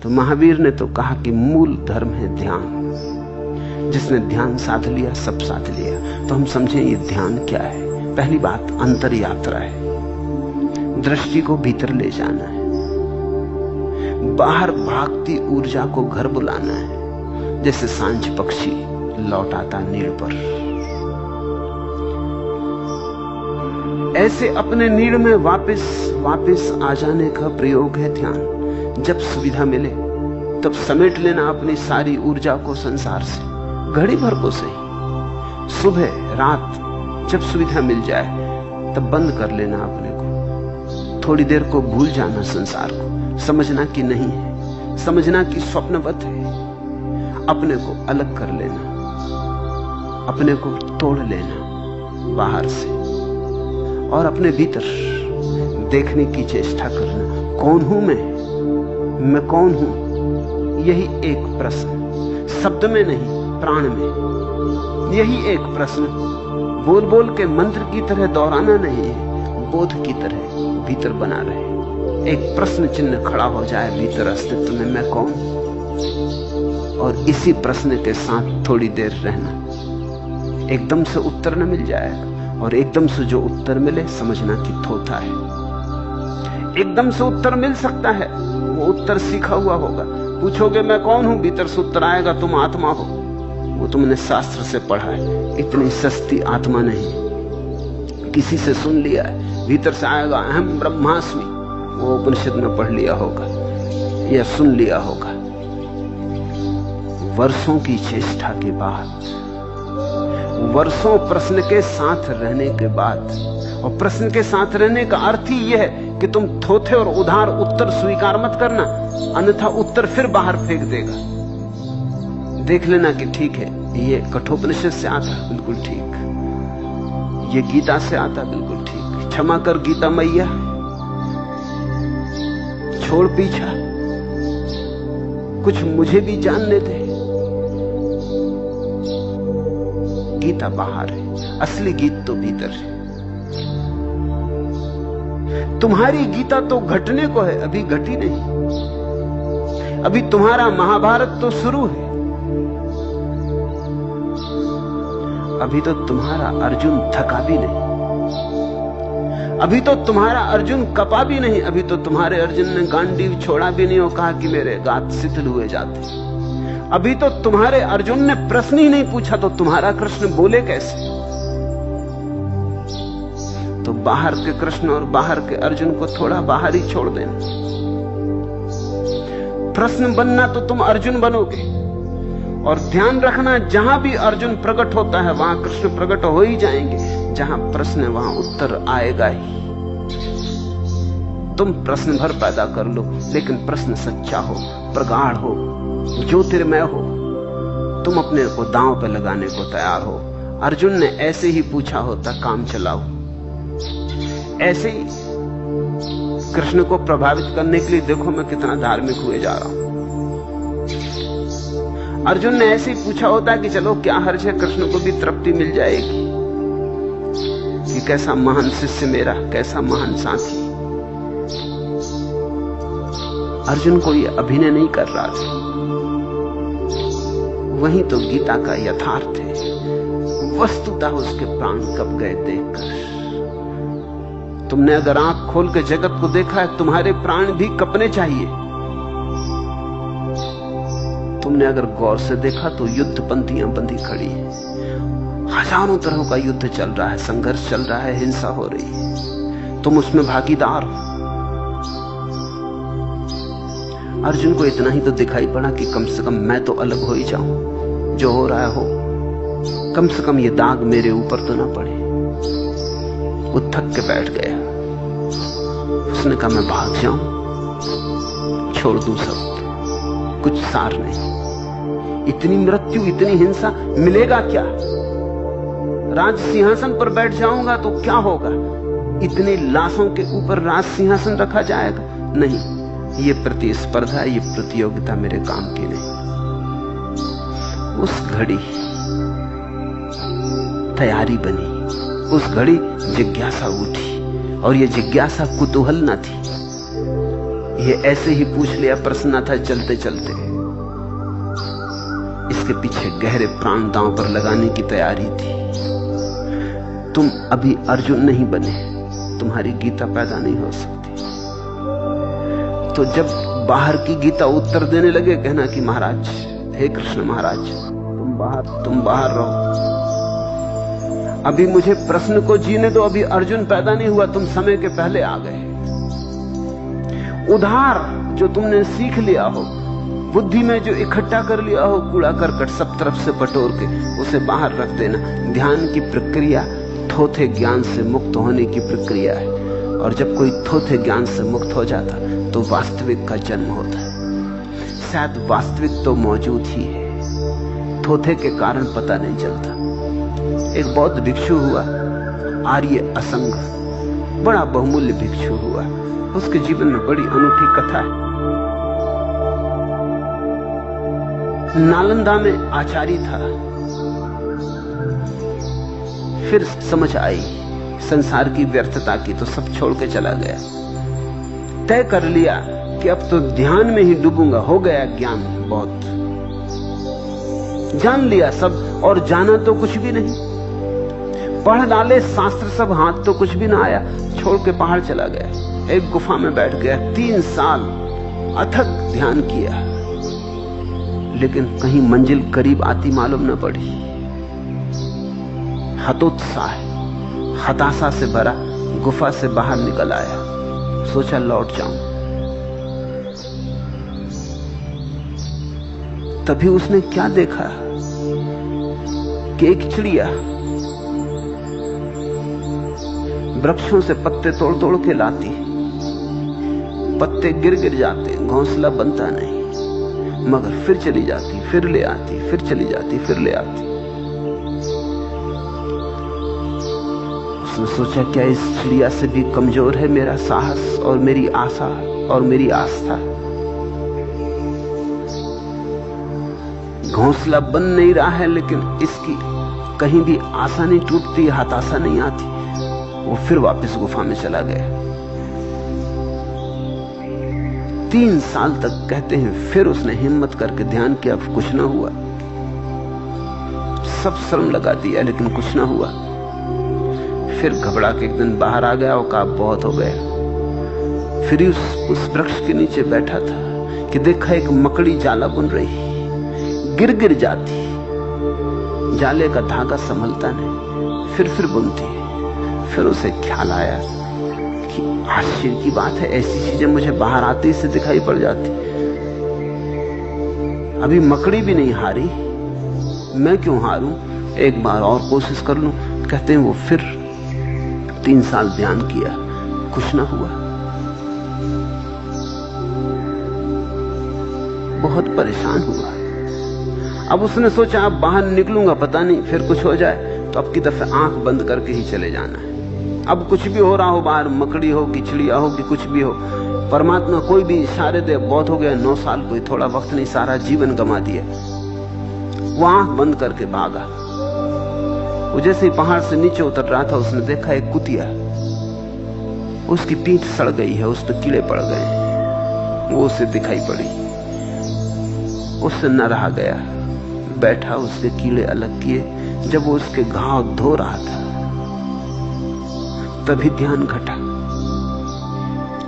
तो महावीर ने तो कहा कि मूल धर्म है ध्यान। जिसने ध्यान साध लिया सब साध लिया। तो हम समझें ये ध्यान क्या है। पहली बात अंतर यात्रा है, दृष्टि को भीतर ले जाना है, बाहर भागती ऊर्जा को घर बुलाना है। जैसे सांझ पक्षी लौट आता नीड़ पर, ऐसे अपने नीड़ में वापस आ जाने का प्रयोग है ध्यान। जब सुविधा मिले तब समेट लेना अपनी सारी ऊर्जा को संसार से, घड़ी भर को सही, सुबह रात जब सुविधा मिल जाए तब बंद कर लेना अपने को। थोड़ी देर को भूल जाना संसार को, समझना कि नहीं है, समझना कि स्वप्नवत है। अपने को अलग कर लेना, अपने को तोड़ लेना बाहर से और अपने भीतर देखने की चेष्टा करना। कौन हूं मैं कौन हूं? यही एक प्रश्न, शब्द में नहीं प्राण में। यही एक प्रश्न बोल बोल के मंत्र की तरह दोहराना नहीं है, बोध की तरह भीतर बना रहे। एक प्रश्न चिन्ह खड़ा हो जाए भीतर अस्तित्व में, मैं कौन? और इसी प्रश्न के साथ थोड़ी देर रहना। एकदम से उत्तर न मिल जाएगा, और एकदम से जो उत्तर मिले समझना कि थोथा है। एकदम से उत्तर मिल सकता है, वो उत्तर सीखा हुआ होगा। पूछोगे मैं कौन हूं, भीतर से उत्तर आएगा तुम आत्मा हो। वो तुमने शास्त्र से पढ़ा है, इतनी सस्ती आत्मा नहीं, किसी से सुन लिया है। भीतर से आएगा अहम ब्रह्मास्मि, वो उपनिषद में पढ़ लिया होगा या सुन लिया होगा। वर्षों की चेष्टा के बाद, वर्षों प्रश्न के साथ रहने के बाद, और प्रश्न के साथ रहने का अर्थ ही यह है कि तुम थोथे और उधार उत्तर स्वीकार मत करना, अन्यथा उत्तर फिर बाहर फेंक देगा। देख लेना कि ठीक है, ये कठोपनिषद से आता बिल्कुल ठीक, ये गीता से आता बिल्कुल ठीक, क्षमा कर गीता मैया, छोड़ पीछा, कुछ मुझे भी जानने दे। गीता बाहर है, असली गीत तो भीतर है। तुम्हारी गीता तो घटने को है, अभी घटी नहीं। अभी तुम्हारा महाभारत तो शुरू है, अभी तो तुम्हारा अर्जुन थका भी नहीं, अभी तो तुम्हारा अर्जुन कपा भी नहीं, अभी तो तुम्हारे अर्जुन ने गांडीव छोड़ा भी नहीं और कहा कि मेरे गात शिथिल हुए जाते। अभी तो तुम्हारे अर्जुन ने प्रश्न ही नहीं पूछा, तो तुम्हारा कृष्ण बोले कैसे? तो बाहर के कृष्ण और बाहर के अर्जुन को थोड़ा बाहर ही छोड़ देना। प्रश्न बनना तो तुम अर्जुन बनोगे, और ध्यान रखना जहां भी अर्जुन प्रकट होता है वहां कृष्ण प्रकट हो ही जाएंगे। जहां प्रश्न है वहां उत्तर आएगा ही। तुम प्रश्न भर पैदा कर लो, लेकिन प्रश्न सच्चा हो, प्रगाढ़ हो, ज्योतिर्मय हो। तुम अपने को दांव पे लगाने को तैयार हो। अर्जुन ने ऐसे ही पूछा होता, काम चलाओ। ऐसे ही कृष्ण को प्रभावित करने के लिए देखो मैं कितना धार्मिक हुए जा रहा हूं। अर्जुन ने ऐसे ही पूछा होता कि चलो क्या हर्ज है, कृष्ण को भी तृप्ति मिल जाएगी कि कैसा महान शिष्य मेरा, कैसा महान साथी। अर्जुन को ये अभिनय नहीं कर रहा था, वही तो गीता का यथार्थ है। वस्तुतः उसके प्राण कब गए देखकर। तुमने अगर आंख खोल के जगत को देखा है, तुम्हारे प्राण भी कपने चाहिए। तुमने अगर गौर से देखा तो युद्ध पंक्तियां बंधी खड़ी हैं। हजारों तरह का युद्ध चल रहा है, संघर्ष चल रहा है, हिंसा हो रही है, तुम उसमें भागीदार हो। अर्जुन को इतना ही तो दिखाई पड़ा कि कम से कम मैं तो अलग हो ही जाऊं, जो हो रहा है हो, कम से कम ये दाग मेरे ऊपर तो ना पड़े। वो थक के बैठ गया। उसने कहा मैं भाग जाऊं, छोड़ दूं सब, कुछ सार नहीं। इतनी मृत्यु, इतनी हिंसा, मिलेगा क्या? राज सिंहासन पर बैठ जाऊंगा तो क्या होगा? इतनी लाशों के ऊपर राज सिंहासन रखा जाएगा? नहीं, ये प्रतिस्पर्धा, ये प्रतियोगिता मेरे काम की नहीं। उस घड़ी तैयारी बनी, उस घड़ी जिज्ञासा उठी, और ये जिज्ञासा कुतूहल न थी, ये ऐसे ही पूछ लिया प्रश्न था चलते चलते। इसके पीछे गहरे प्राण दांव पर लगाने की तैयारी थी। तुम अभी अर्जुन नहीं बने, तुम्हारी गीता पैदा नहीं हो सकती। तो जब बाहर की गीता उत्तर देने लगे, कहना कि महाराज, हे कृष्ण महाराज, तुम बाहर रहो, अभी मुझे प्रश्न को जीने दो, अभी अर्जुन पैदा नहीं हुआ, तुम समय के पहले आ गए। उधार जो तुमने सीख लिया हो, बुद्धि में जो इकट्ठा कर लिया हो, कूड़ा करकट सब तरफ से बटोर के उसे बाहर रख देना। ध्यान की प्रक्रिया थोथे ज्ञान से मुक्त होने की प्रक्रिया है, और जब कोई थोथे ज्ञान से मुक्त हो जाता तो वास्तविक का जन्म होता है। शायद वास्तविक तो मौजूद ही है, थोथे के कारण पता नहीं चलता। एक बौद्ध भिक्षु हुआ, आर्य असंग, बड़ा बहुमूल्य भिक्षु हुआ। उसके जीवन में बड़ी अनूठी कथा है। नालंदा में आचार्य था, फिर समझ आई संसार की व्यर्थता की, तो सब छोड़ के चला गया। तय कर लिया कि अब तो ध्यान में ही डूबूंगा। हो गया ज्ञान, बहुत जान लिया सब, और जाना तो कुछ भी नहीं। पढ़ डाले शास्त्र सब, हाथ तो कुछ भी ना आया। छोड़ के पहाड़ चला गया, एक गुफा में बैठ गया। 3 साल अथक ध्यान किया, लेकिन कहीं मंजिल करीब आती मालूम न पड़ी। हतोत्साह, हताशा से भरा गुफा से बाहर निकल आया। सोचा लौट जाऊं। तभी उसने क्या देखा कि एक चिड़िया वृक्षों से पत्ते तोड़ तोड़ के लाती। पत्ते गिर गिर जाते, घोंसला बनता नहीं, मगर फिर चली जाती, फिर ले आती, फिर चली जाती, फिर ले आती। उसने सोचा क्या इस चिड़िया से भी कमजोर है मेरा साहस और मेरी आशा और मेरी आस्था? घोंसला बन नहीं रहा है, लेकिन इसकी कहीं भी आशा नहीं टूटती, हताशा नहीं आती। वो फिर वापस गुफा में चला गया। 3 साल तक कहते हैं, फिर उसने हिम्मत करके ध्यान किया, कुछ ना हुआ। सब श्रम लगा दिया, लेकिन कुछ ना हुआ। फिर घबरा के एक दिन बाहर आ गया और कहा बहुत हो गया। फिर उस वृक्ष के नीचे बैठा था कि देखा एक मकड़ी जाला बुन रही, गिर गिर जाती, जाले का धागा संभलता नहीं, फिर बुनती। फिर उसे ख्याल आया कि आश्चर्य की बात है, ऐसी चीजें मुझे बाहर आते से दिखाई पड़ जाती। अभी मकड़ी भी नहीं हारी, मैं क्यों हारूं? एक बार और कोशिश कर लूं। कहते हैं वो फिर 3 साल ध्यान किया, कुछ ना हुआ। बहुत परेशान हुआ। अब उसने सोचा अब बाहर निकलूंगा, पता नहीं फिर कुछ हो जाए, तो अब की दफे आंख बंद करके ही चले जाना है। अब कुछ भी हो रहा हो बाहर, मकड़ी हो कि चिड़िया हो कि कुछ भी हो, परमात्मा कोई भी इशारे दे। बहुत हो गया 9 साल, कोई थोड़ा वक्त नहीं, सारा जीवन गंवा दिया। वो आंख बंद करके भागा। वो जैसे ही पहाड़ से नीचे उतर रहा था, उसने देखा एक कुतिया, उसकी पीठ सड़ गई है, उस पर कीड़े पड़ गए। वो उसे दिखाई पड़ी, उससे न रहा गया, बैठा, उसके कीड़े अलग किए। जब वो उसके घाव धो रहा था, तभी ध्यान घटा।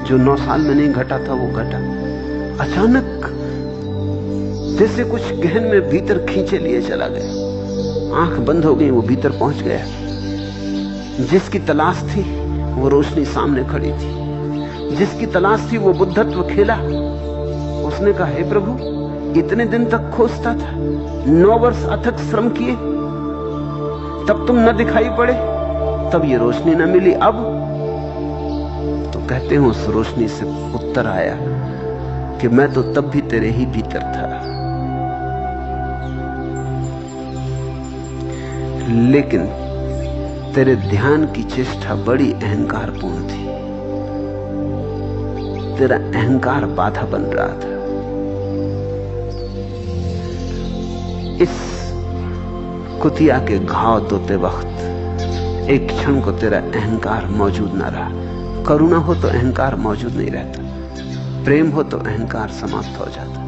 जो 9 साल में नहीं घटा था वो घटा। अचानक जैसे कुछ गहन में भीतर खींचे लिए चला गया। आंख बंद हो गई, वो भीतर पहुंच गया। जिसकी तलाश थी वो रोशनी सामने खड़ी थी, जिसकी तलाश थी वो बुद्धत्व खेला। उसने कहा, हे प्रभु, इतने दिन तक खोजता था, 9 वर्ष अथक श्रम किए, तब तुम न दिखाई पड़े, तब ये रोशनी न मिली। अब तो कहते हैं उस रोशनी से उत्तर आया कि मैं तो तब भी तेरे ही भीतर था, लेकिन तेरे ध्यान की चेष्टा बड़ी अहंकारपूर्ण थी। तेरा अहंकार बाधा बन रहा था। इस कुतिया के घाव धोते वक्त एक क्षण को तेरा अहंकार मौजूद ना रहा। करुणा हो तो अहंकार मौजूद नहीं रहता। प्रेम हो तो अहंकार समाप्त हो जाता।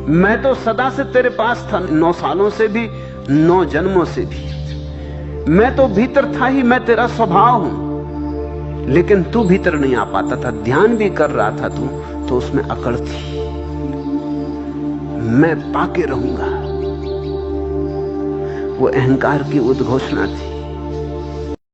मैं तो सदा से तेरे पास था, 9 सालों से भी, 9 जन्मों से भी। मैं तो भीतर था ही, मैं तेरा स्वभाव हूं, लेकिन तू भीतर नहीं आ पाता था। ध्यान भी कर रहा था तू, तो उसमें अकड़ थी। मैं पाके रहूंगा, वो अहंकार की उद्घोषणा थी।